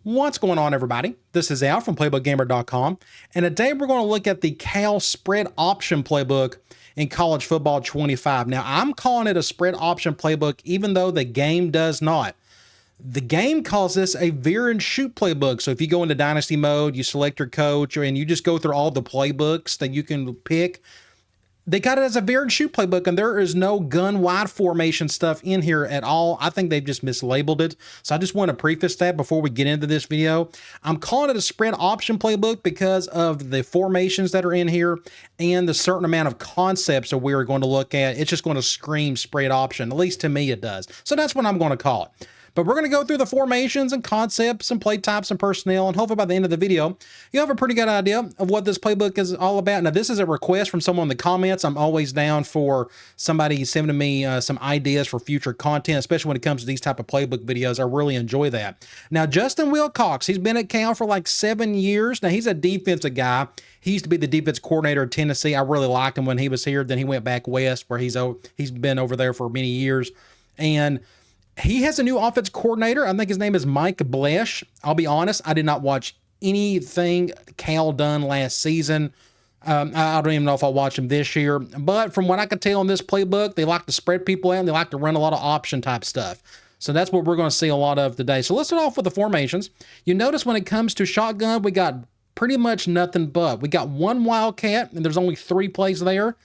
What's going on, everybody? This is Al from PlaybookGamer.com, and today we're going to look at the Cal spread option playbook in college football 25. Now, I'm calling it a spread option playbook, even though the game does not. The game calls this a veer and shoot playbook. So if you go into dynasty mode, you select your coach, and you just go through all the playbooks that you can pick. They got it as a veer and shoot playbook, and there is no gun wide formation stuff in here at all. I think they've just mislabeled it. So I just want to preface that before we get into this video. I'm calling it a spread option playbook because of the formations that are in here and the certain amount of concepts that we're going to look at. It's just going to scream spread option. At least to me it does. So that's what I'm going to call it. But we're going to go through the formations and concepts and play types and personnel, and hopefully by the end of the video, you have a pretty good idea of what this playbook is all about. Now, this is a request from someone in the comments. I'm always down for somebody sending me some ideas for future content, especially when it comes to these type of playbook videos. I really enjoy that. Now, Justin Wilcox, he's been at Cal for like 7 years. Now, he's a defensive guy. He used to be the defense coordinator at Tennessee. I really liked him when he was here. Then he went back west where he's been over there for many years. And he has a new offense coordinator. I think his name is Mike Blesh. I'll be honest, I did not watch anything Cal done last season. I don't even know if I'll watch him this year. But from what I could tell in this playbook, they like to spread people out and they like to run a lot of option type stuff. So that's what we're going to see a lot of today. So let's start off with the formations. You notice when it comes to shotgun, we got pretty much nothing but. We got one wildcat, and there's only 3 plays there.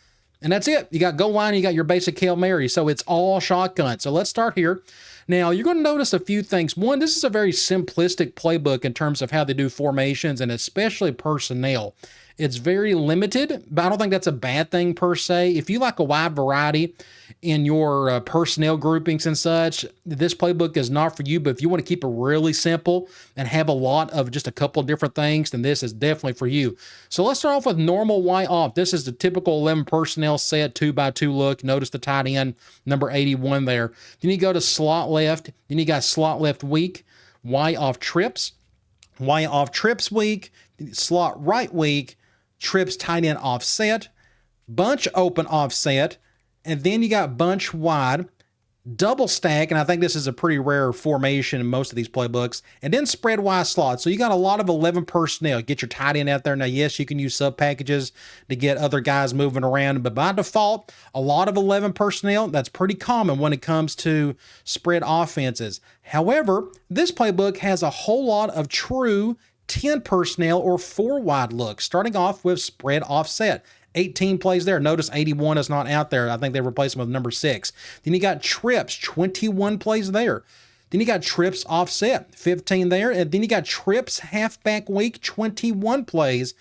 And that's it. You got goal line, you got your basic Hail Mary. So it's all shotgun. So let's start here. Now, you're going to notice a few things. One, this is a very simplistic playbook in terms of how they do formations and especially personnel. It's very limited, but I don't think that's a bad thing per se. If you like a wide variety in your personnel groupings and such, this playbook is not for you. But if you want to keep it really simple and have a lot of just a couple of different things, then this is definitely for you. So let's start off with normal Y off. This is the typical 11 personnel set 2x2 look. Notice the tight end, number 81 there. Then you go to slot left. Then you got slot left weak, Y off trips weak, slot right weak, trips tight end offset, bunch open offset, and then you got bunch wide, double stack, and I think this is a pretty rare formation in most of these playbooks, and then spread wide slot. So you got a lot of 11 personnel. Get your tight end out there. Now, yes, you can use sub packages to get other guys moving around, but by default, a lot of 11 personnel. That's pretty common when it comes to spread offenses. However, this playbook has a whole lot of true 10 personnel or 4 wide looks, starting off with spread offset. 18 plays there. Notice 81 is not out there. I think they replaced him with number 6. Then you got trips, 21 plays there. Then you got trips offset, 15 there. And then you got trips halfback week, 21 plays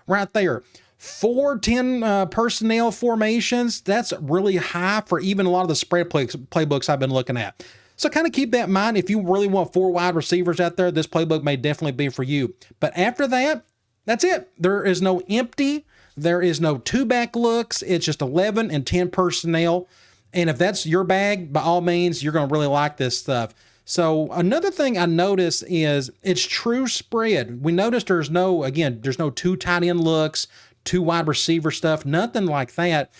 right there. 4-10 personnel formations. That's really high for even a lot of the spread playbooks I've been looking at. So kind of keep that in mind. If you really want 4 wide receivers out there, this playbook may definitely be for you. But after that, that's it. There is no empty. There is no 2-back looks. It's just 11 and 10 personnel. And if that's your bag, by all means, you're going to really like this stuff. So another thing I noticed is it's true spread. We noticed there's no 2 tight end looks, 2 wide receiver stuff, nothing like that.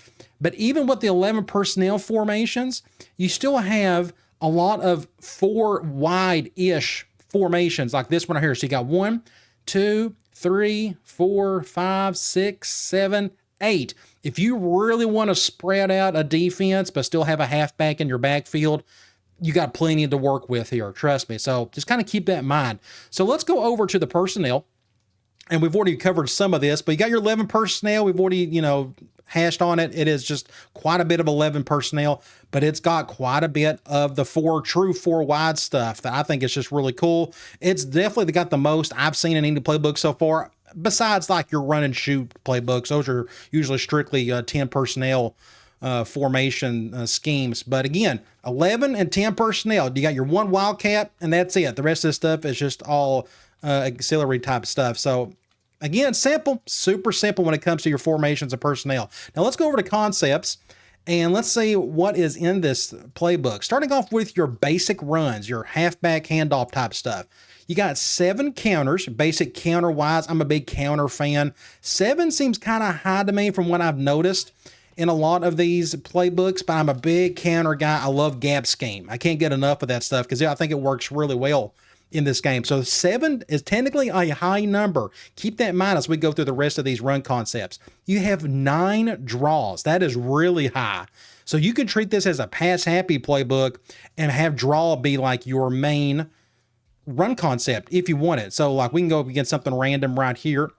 But even with the 11 personnel formations, you still have a lot of 4 wide-ish formations like this one right here. So you got 1, 2, 3, 4, 5, 6, 7, 8. If you really want to spread out a defense but still have a halfback in your backfield, you got plenty to work with here. Trust me. So just kind of keep that in mind. So let's go over to the personnel. And we've already covered some of this, but you got your 11 personnel. We've already, hashed on it. It is just quite a bit of 11 personnel, but it's got quite a bit of the 4 wide stuff that I think is just really cool. It's definitely got the most I've seen in any playbook so far, besides like your run and shoot playbooks. Those are usually strictly 10 personnel formation schemes. But again, 11 and 10 personnel. You got your 1 wildcat, and that's it. The rest of this stuff is just all auxiliary type stuff. So again, simple, super simple when it comes to your formations and personnel. Now let's go over to concepts and let's see what is in this playbook. Starting off with your basic runs, your halfback handoff type stuff. You got 7 counters, basic counter wise. I'm a big counter fan. 7 seems kind of high to me from what I've noticed in a lot of these playbooks, but I'm a big counter guy. I love gap scheme. I can't get enough of that stuff because I think it works really well in this game. So 7 is technically a high number. Keep that in mind as we go through the rest of these run concepts. You have 9 draws. That is really high. So you can treat this as a pass happy playbook and have draw be like your main run concept if you want it. So like we can go up against something random right here.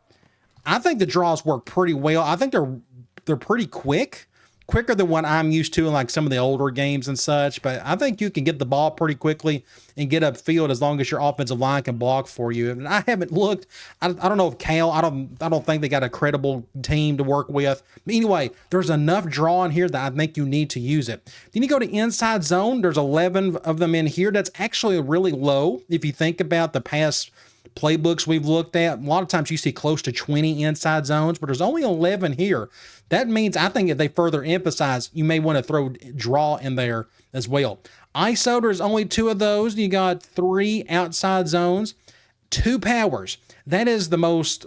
I think the draws work pretty well. I think they're pretty quicker than what I'm used to in like some of the older games and such. But I think you can get the ball pretty quickly and get upfield as long as your offensive line can block for you. And I haven't looked. I don't know if Cal. I don't think they got a credible team to work with. But anyway, there's enough draw in here that I think you need to use it. Then you go to inside zone. There's 11 of them in here. That's actually really low if you think about the past playbooks we've looked at. A lot of times you see close to 20 inside zones, but there's only 11 here. That means I think if they further emphasize, you may want to throw draw in there as well. ISO, there's only 2 of those. You got 3 outside zones, 2 powers. That is the most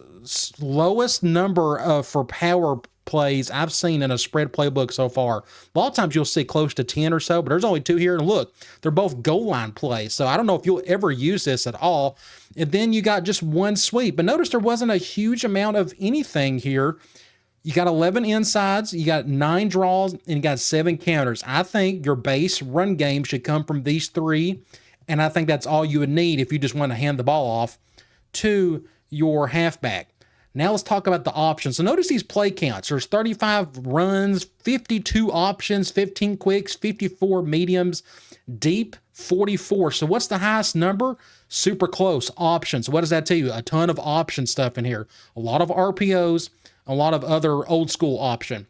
lowest number for power plays I've seen in a spread playbook so far. A lot of times you'll see close to 10 or so, but there's only 2 here. And look, they're both goal line plays. So I don't know if you'll ever use this at all. And then you got just 1 sweep. But notice there wasn't a huge amount of anything here. You got 11 insides, you got 9 draws, and you got 7 counters. I think your base run game should come from these 3. And I think that's all you would need if you just want to hand the ball off to your halfback. Now let's talk about the options. So notice these play counts. There's 35 runs, 52 options, 15 quicks, 54 mediums, deep 44. So what's the highest number? Super close. Options. What does that tell you? A ton of option stuff in here. A lot of RPOs, a lot of other old school option.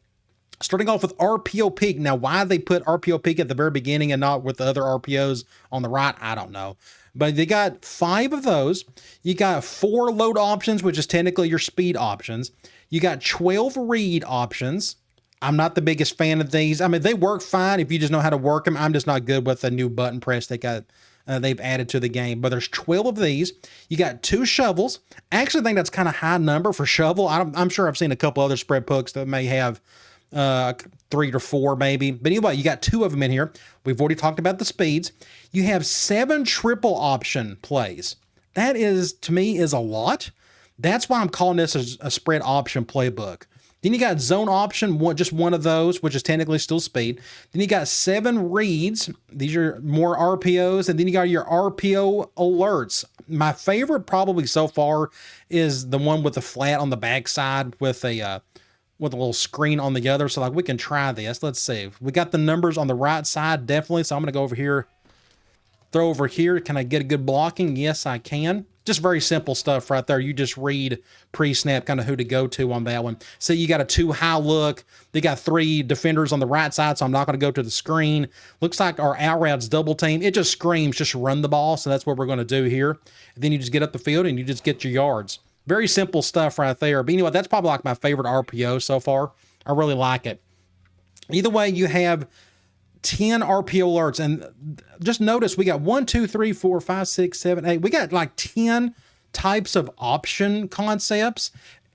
Starting off with RPO peak. Now, why they put RPO peak at the very beginning and not with the other RPOs on the right, I don't know. But they got 5 of those. You got 4 load options, which is technically your speed options. You got 12 read options. I'm not the biggest fan of these. I mean, they work fine if you just know how to work them. I'm just not good with the new button press they've added to the game. But there's 12 of these. You got 2 shovels. I actually think that's kind of high number for shovel. I'm sure I've seen a couple other spread books that may have 3 to 4 maybe. But anyway, you got 2 of them in here. We've already talked about the speeds. You have 7 triple option plays. That is, to me, is a lot. That's why I'm calling this a spread option playbook. Then you got zone option, just one of those, which is technically still speed. Then you got 7 reads. These are more RPOs. And then you got your RPO alerts. My favorite probably so far is the one with the flat on the backside with a little screen on the other. So like we can try this. Let's see. We got the numbers on the right side, definitely. So I'm going to go over here, throw over here. Can I get a good blocking? Yes, I can. Just very simple stuff right there. You just read pre-snap kind of who to go to on that one. So you got a 2 high look. They got 3 defenders on the right side, so I'm not going to go to the screen. Looks like our out route's double team. It just screams, just run the ball. So that's what we're going to do here. And then you just get up the field and you just get your yards. Very simple stuff right there. But anyway, that's probably like my favorite RPO so far. I really like it. Either way, you have 10 RPO alerts. And just notice we got 1, 2, 3, 4, 5, 6, 7, 8. We got like 10 types of option concepts.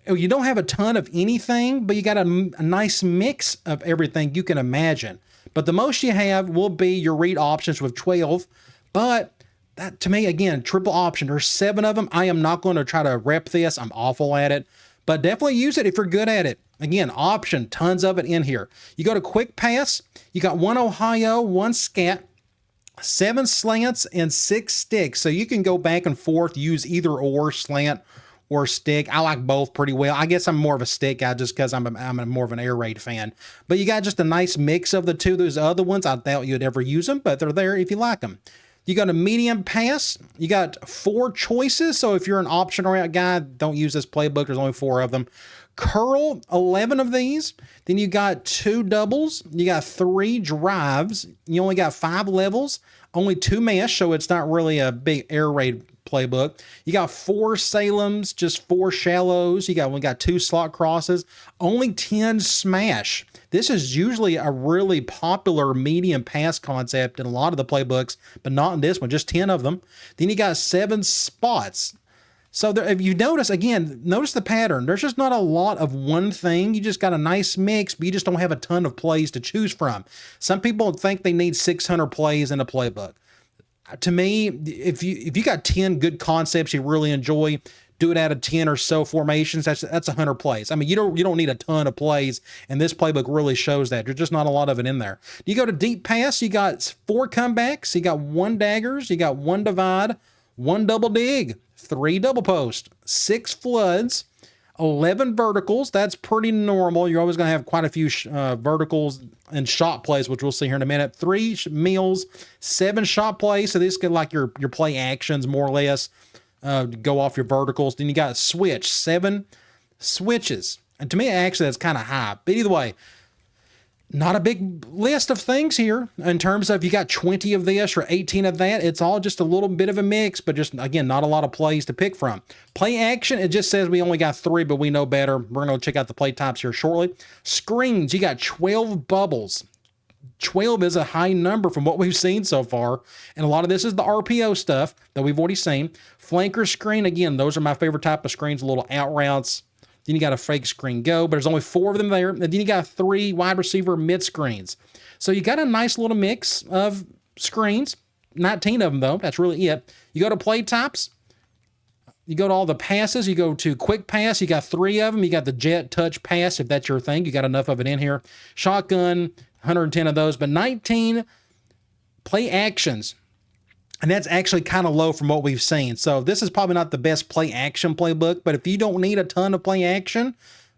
You don't have a ton of anything, but you got a nice mix of everything you can imagine. But the most you have will be your read options with 12. But that, to me, again, triple option. There's 7 of them. I am not going to try to rep this. I'm awful at it. But definitely use it if you're good at it. Again, option, tons of it in here. You go to quick pass. You got 1 Ohio, 1 scat, 7 slants, and 6 sticks. So you can go back and forth, use either or, slant or stick. I like both pretty well. I guess I'm more of a stick guy just because I'm more of an air raid fan. But you got just a nice mix of the two. Those other ones, I doubt you'd ever use them, but they're there if you like them. You got a medium pass. You got 4 choices. So if you're an option route guy, don't use this playbook. There's only 4 of them. Curl, 11 of these. Then you got 2 doubles. You got 3 drives. You only got 5 levels. Only 2 mesh, so it's not really a big air raid playbook. You got 4 Salems, just 4 shallows. We got 2 slot crosses. Only 10 smash. This is usually a really popular medium pass concept in a lot of the playbooks, but not in this one, just 10 of them. Then you got 7 spots. So there, if you notice, again, notice the pattern. There's just not a lot of one thing. You just got a nice mix, but you just don't have a ton of plays to choose from. Some people think they need 600 plays in a playbook. To me, if you got 10 good concepts you really enjoy, do it out of 10 or so formations. That's 100 plays. I mean, you don't need a ton of plays, and this playbook really shows that. There's just not a lot of it in there. You go to deep pass, you got 4 comebacks, you got 1 daggers, you got 1 divide, 1 double dig, 3 double post, 6 floods, 11 verticals. That's pretty normal. You're always going to have quite a few verticals and shot plays, which we'll see here in a minute. 3 meals, 7 shot plays. So these get like your play actions more or less. Go off your verticals. Then you got a switch, 7 switches. And to me, actually, that's kind of high. But either way, not a big list of things here in terms of you got 20 of this or 18 of that. It's all just a little bit of a mix, but just, again, not a lot of plays to pick from. Play action, it just says we only got 3, but we know better. We're going to check out the play types here shortly. Screens, you got 12 bubbles. 12 is a high number from what we've seen so far. And a lot of this is the RPO stuff that we've already seen. Flanker screen, again, those are my favorite type of screens, little out routes. Then you got a fake screen go, but there's only 4 of them there. And then you got 3 wide receiver mid screens. So you got a nice little mix of screens. 19 of them, though. That's really it. You go to play types. You go to all the passes. You go to quick pass. You got 3 of them. You got the jet touch pass, if that's your thing. You got enough of it in here. Shotgun, 110 of those, but 19 play actions. And that's actually kind of low from what we've seen. So this is probably not the best play action playbook, but if you don't need a ton of play action,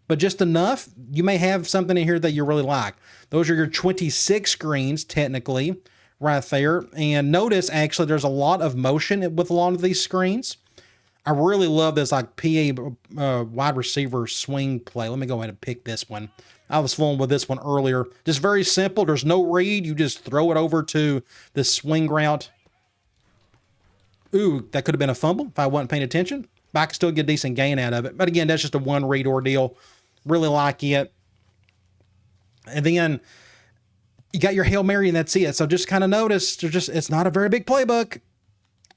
but just enough, you may have something in here that you really like. Those are your 26 screens, technically, right there. And notice, actually, there's a lot of motion with a lot of these screens. I really love this like PA wide receiver swing play. Let me go ahead and pick this one. I was fooling with this one earlier. Just very simple. There's no read. You just throw it over to the swing route. Ooh, that could have been a fumble if I wasn't paying attention. But I could still get a decent gain out of it. But again, that's just a 1 read ordeal. Really like it. And then you got your Hail Mary and that's it. So just kind of notice, it's not a very big playbook.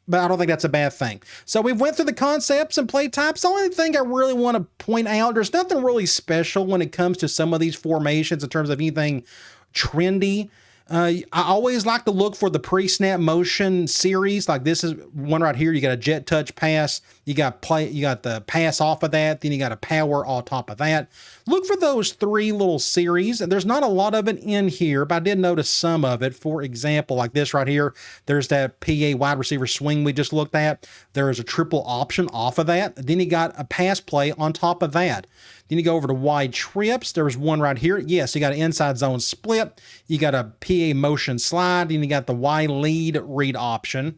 But I don't think that's a bad thing. So we've went through the concepts and play types. The only thing I really want to point out, there's nothing really special when it comes to some of these formations in terms of anything trendy. I always like to look for the pre-snap motion series. Like this is one right here. You got a jet touch pass. You got the pass off of that. Then you got a power on top of that. Look for those 3 little series. And there's not a lot of it in here, but I did notice some of it. For example, like this right here, there's that PA wide receiver swing we just looked at. There is a triple option off of that. Then you got a pass play on top of that. Then you go over to wide trips. There's one right here. Yes, you got an inside zone split. You got a PA motion slide. Then you got the Y lead read option.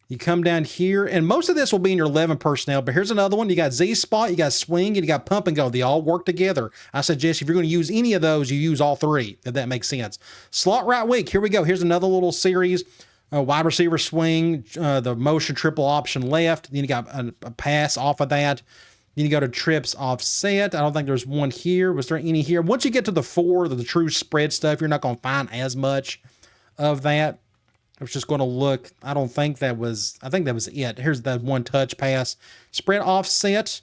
You come down here, and most of this will be in your 11 personnel, but here's another one. You got Z spot, you got swing, and you got pump and go. They all work together. I suggest if you're going to use any of those, you use all 3, if that makes sense. Slot right weak. Here we go. Here's another little series. Wide receiver swing, the motion triple option left. Then you got a pass off of that. Then you go to trips offset. I don't think there's one here. Was there any here? Once you get to the 4, the true spread stuff, you're not going to find as much of that. I was just going to look. I think that was it. Here's the 1 touch pass. Spread offset.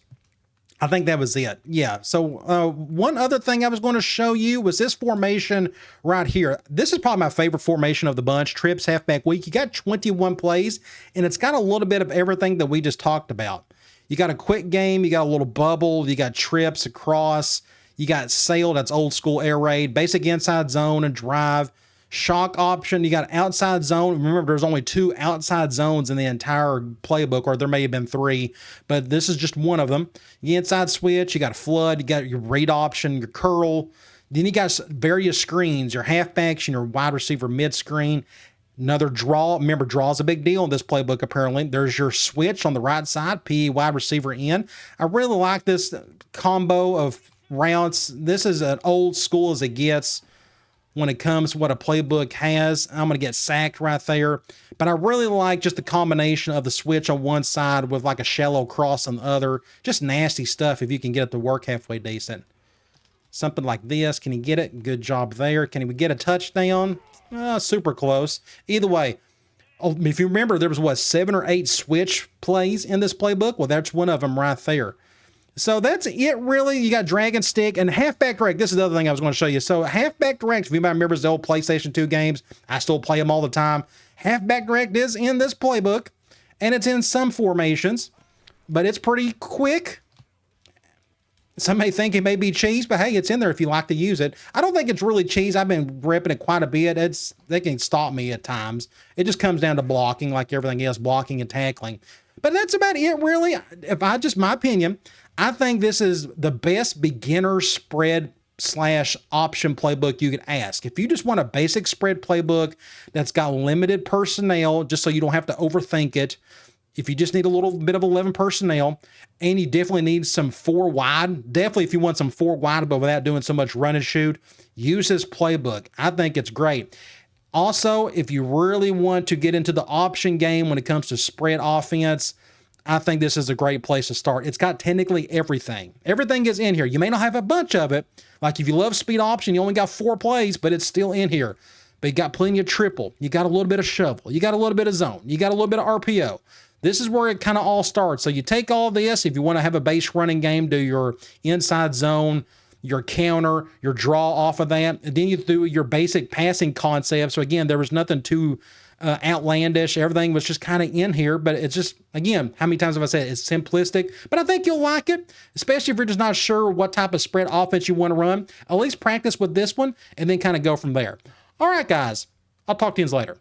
I think that was it. Yeah. So one other thing I was going to show you was this formation right here. This is probably my favorite formation of the bunch. Trips halfback week. You got 21 plays, and it's got a little bit of everything that we just talked about. You got a quick game, you got a little bubble, you got trips across, you got sail, that's old school air raid, basic inside zone and drive, shock option, you got outside zone. Remember, there's only 2 outside zones in the entire playbook, or there may have been 3, but this is just one of them. You inside switch, you got a flood, you got your read option, your curl. Then you got various screens, your halfbacks and your wide receiver mid screen. Another draw. Remember, draw is a big deal in this playbook, apparently. There's your switch on the right side, PE wide receiver in. I really like this combo of routes. This is an old school as it gets when it comes to what a playbook has. I'm going to get sacked right there. But I really like just the combination of the switch on one side with like a shallow cross on the other. Just nasty stuff if you can get it to work halfway decent. Something like this. Can he get it? Good job there. Can he get a touchdown? Super close. Either way, if you remember, there was, 7 or 8 switch plays in this playbook? Well, that's one of them right there. So that's it, really. You got Dragon Stick and Halfback Direct. This is the other thing I was going to show you. So Halfback Direct, if anybody remembers the old PlayStation 2 games, I still play them all the time. Halfback direct is in this playbook, and it's in some formations, but it's pretty quick. Some may think it may be cheese, but hey, it's in there if you like to use it. I don't think it's really cheese. I've been ripping it quite a bit. They can stop me at times. It just comes down to blocking, like everything else, blocking and tackling. But that's about it, really. My opinion, I think this is the best beginner spread / option playbook you could ask. If you just want a basic spread playbook that's got limited personnel, just so you don't have to overthink it, if you just need a little bit of 11 personnel, and you definitely need some 4 wide, definitely if you want some 4 wide, but without doing so much run and shoot, use this playbook. I think it's great. Also, if you really want to get into the option game when it comes to spread offense, I think this is a great place to start. It's got technically everything. Everything is in here. You may not have a bunch of it. Like if you love speed option, you only got 4 plays, but it's still in here. But you got plenty of triple. You got a little bit of shovel. You got a little bit of zone. You got a little bit of RPO. This is where it kind of all starts. So you take all this, if you want to have a base running game, do your inside zone, your counter, your draw off of that, and then you do your basic passing concept. So again, there was nothing too outlandish. Everything was just kind of in here, but it's just, again, how many times have I said it's simplistic? But I think you'll like it, especially if you're just not sure what type of spread offense you want to run. At least practice with this one and then kind of go from there. All right, guys, I'll talk to you later.